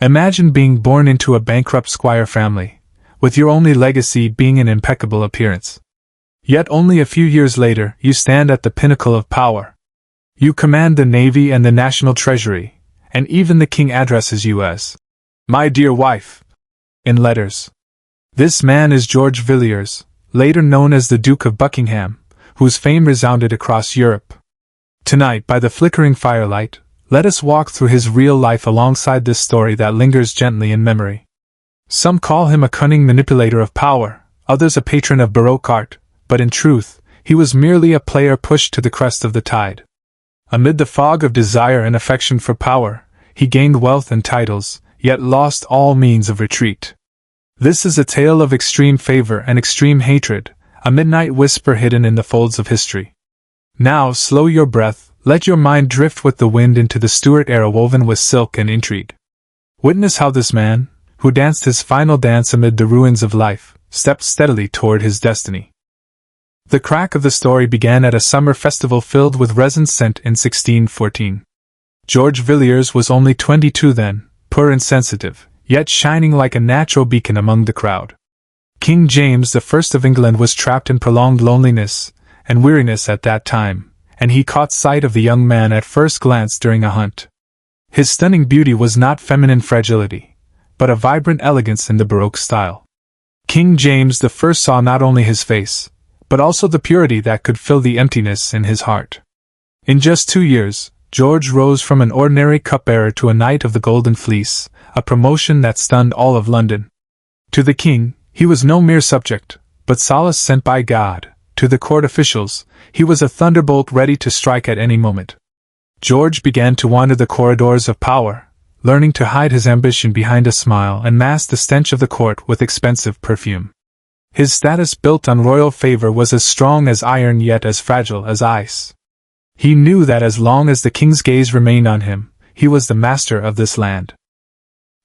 Imagine being born into a bankrupt squire family, with your only legacy being an impeccable appearance. Yet only a few years later, you stand at the pinnacle of power. You command the navy and the national treasury, and even the king addresses you as "my dear wife" in letters. This man is George Villiers, later known as the Duke of Buckingham, whose fame resounded across Europe. Tonight, by the flickering firelight, let us walk through his real life alongside this story that lingers gently in memory. Some call him a cunning manipulator of power, others a patron of Baroque art, but in truth, he was merely a player pushed to the crest of the tide. Amid the fog of desire and affection for power, he gained wealth and titles, yet lost all means of retreat. This is a tale of extreme favor and extreme hatred, a midnight whisper hidden in the folds of history. Now slow your breath, let your mind drift with the wind into the Stuart era woven with silk and intrigue. Witness how this man, who danced his final dance amid the ruins of life, stepped steadily toward his destiny. The crack of the story began at a summer festival filled with resin scent in 1614. George Villiers was only 22 then, poor and sensitive, yet shining like a natural beacon among the crowd. King James I of England was trapped in prolonged loneliness and weariness at that time, and he caught sight of the young man at first glance during a hunt. His stunning beauty was not feminine fragility, but a vibrant elegance in the Baroque style. King James I saw not only his face, but also the purity that could fill the emptiness in his heart. In just 2 years, George rose from an ordinary cupbearer to a Knight of the Golden Fleece, a promotion that stunned all of London. To the king, he was no mere subject, but solace sent by God. To the court officials, he was a thunderbolt ready to strike at any moment. George began to wander the corridors of power, learning to hide his ambition behind a smile and mask the stench of the court with expensive perfume. His status built on royal favor was as strong as iron yet as fragile as ice. He knew that as long as the king's gaze remained on him, he was the master of this land.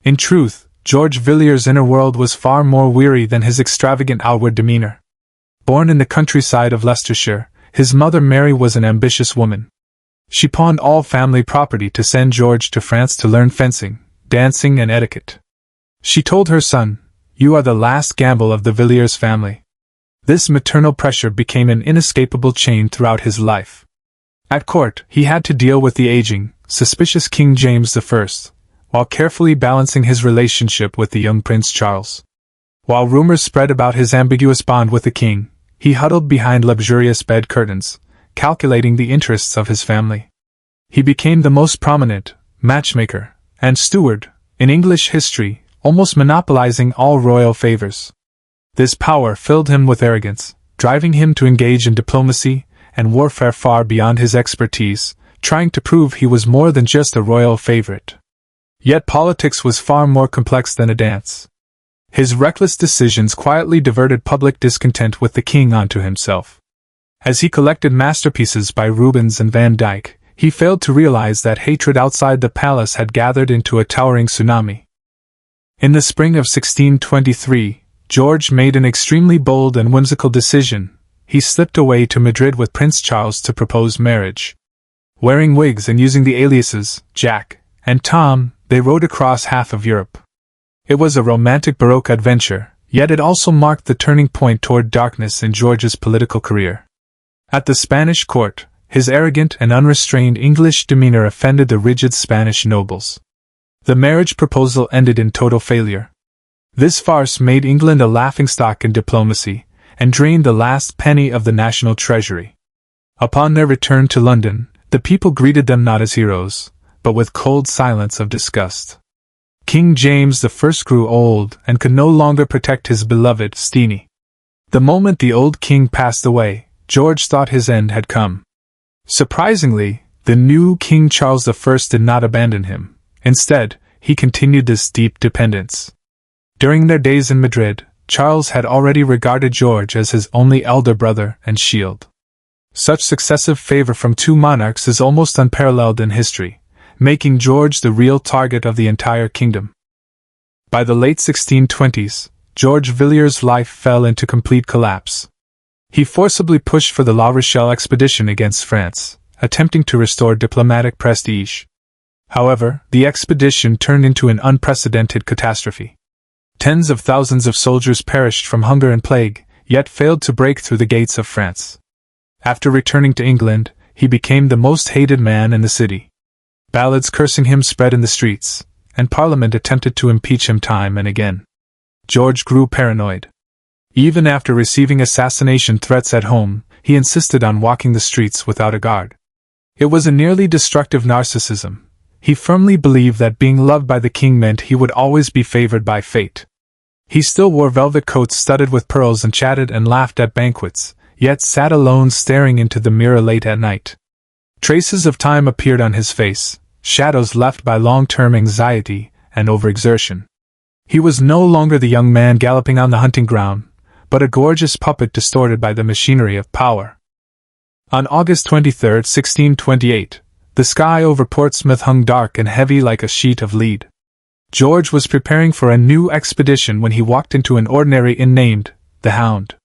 In truth, George Villiers' inner world was far more weary than his extravagant outward demeanor. Born in the countryside of Leicestershire, his mother Mary was an ambitious woman. She pawned all family property to send George to France to learn fencing, dancing and etiquette. She told her son, "You are the last gamble of the Villiers family." This maternal pressure became an inescapable chain throughout his life. At court, he had to deal with the aging, suspicious King James I, while carefully balancing his relationship with the young Prince Charles. While rumors spread about his ambiguous bond with the king, he huddled behind luxurious bed curtains, calculating the interests of his family. He became the most prominent matchmaker and steward in English history, almost monopolizing all royal favors. This power filled him with arrogance, driving him to engage in diplomacy and warfare far beyond his expertise, trying to prove he was more than just a royal favorite. Yet politics was far more complex than a dance. His reckless decisions quietly diverted public discontent with the king onto himself. As he collected masterpieces by Rubens and Van Dyck, he failed to realize that hatred outside the palace had gathered into a towering tsunami. In the spring of 1623, George made an extremely bold and whimsical decision. He slipped away to Madrid with Prince Charles to propose marriage. Wearing wigs and using the aliases Jack and Tom, they rode across half of Europe. It was a romantic Baroque adventure, yet it also marked the turning point toward darkness in George's political career. At the Spanish court, his arrogant and unrestrained English demeanor offended the rigid Spanish nobles. The marriage proposal ended in total failure. This farce made England a laughingstock in diplomacy, and drained the last penny of the national treasury. Upon their return to London, the people greeted them not as heroes, but with cold silence of disgust. King James I grew old and could no longer protect his beloved Steenie. The moment the old king passed away, George thought his end had come. Surprisingly, the new King Charles I did not abandon him. Instead, he continued this deep dependence. During their days in Madrid, Charles had already regarded George as his only elder brother and shield. Such successive favor from two monarchs is almost unparalleled in history, making George the real target of the entire kingdom. By the late 1620s, George Villiers' life fell into complete collapse. He forcibly pushed for the La Rochelle expedition against France, attempting to restore diplomatic prestige. However, the expedition turned into an unprecedented catastrophe. Tens of thousands of soldiers perished from hunger and plague, yet failed to break through the gates of France. After returning to England, he became the most hated man in the city. Ballads cursing him spread in the streets, and Parliament attempted to impeach him time and again. George grew paranoid. Even after receiving assassination threats at home, he insisted on walking the streets without a guard. It was a nearly destructive narcissism. He firmly believed that being loved by the king meant he would always be favored by fate. He still wore velvet coats studded with pearls and chatted and laughed at banquets, yet sat alone staring into the mirror late at night. Traces of time appeared on his face, shadows left by long-term anxiety and overexertion. He was no longer the young man galloping on the hunting ground, but a gorgeous puppet distorted by the machinery of power. On August 23, 1628, the sky over Portsmouth hung dark and heavy like a sheet of lead. George was preparing for a new expedition when he walked into an ordinary inn named the Hound.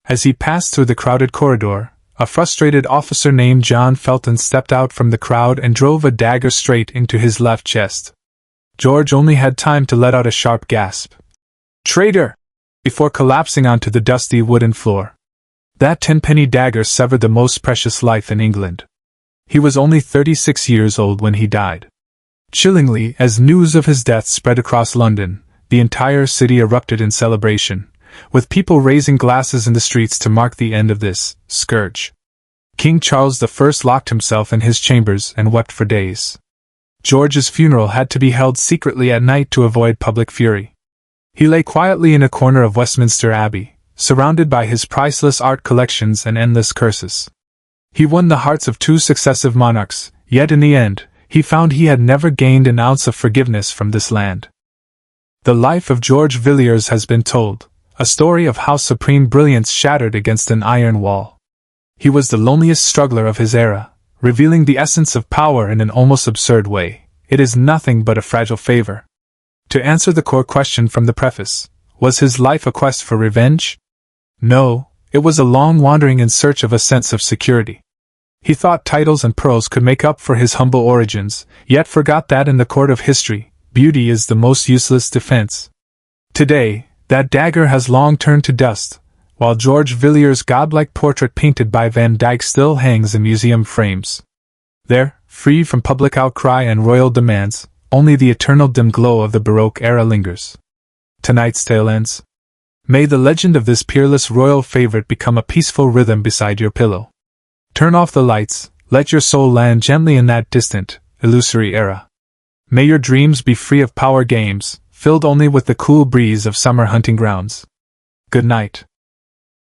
As he passed through the crowded corridor, a frustrated officer named John Felton stepped out from the crowd and drove a dagger straight into his left chest. George only had time to let out a sharp gasp. "Traitor!" before collapsing onto the dusty wooden floor. That 10-penny dagger severed the most precious life in England. He was only 36 years old when he died. Chillingly, as news of his death spread across London, the entire city erupted in celebration, with people raising glasses in the streets to mark the end of this scourge. King Charles I locked himself in his chambers and wept for days. George's funeral had to be held secretly at night to avoid public fury. He lay quietly in a corner of Westminster Abbey, surrounded by his priceless art collections and endless curses. He won the hearts of 2 successive monarchs, yet in the end, he found he had never gained an ounce of forgiveness from this land. The life of George Villiers has been told, a story of how supreme brilliance shattered against an iron wall. He was the loneliest struggler of his era, revealing the essence of power in an almost absurd way. It is nothing but a fragile favor. To answer the core question from the preface, was his life a quest for revenge? No, it was a long wandering in search of a sense of security. He thought titles and pearls could make up for his humble origins, yet forgot that in the court of history, beauty is the most useless defense. Today, that dagger has long turned to dust, while George Villiers' godlike portrait painted by Van Dyck still hangs in museum frames. There, free from public outcry and royal demands, only the eternal dim glow of the Baroque era lingers. Tonight's tale ends. May the legend of this peerless royal favorite become a peaceful rhythm beside your pillow. Turn off the lights, let your soul land gently in that distant, illusory era. May your dreams be free of power games, filled only with the cool breeze of summer hunting grounds. Good night.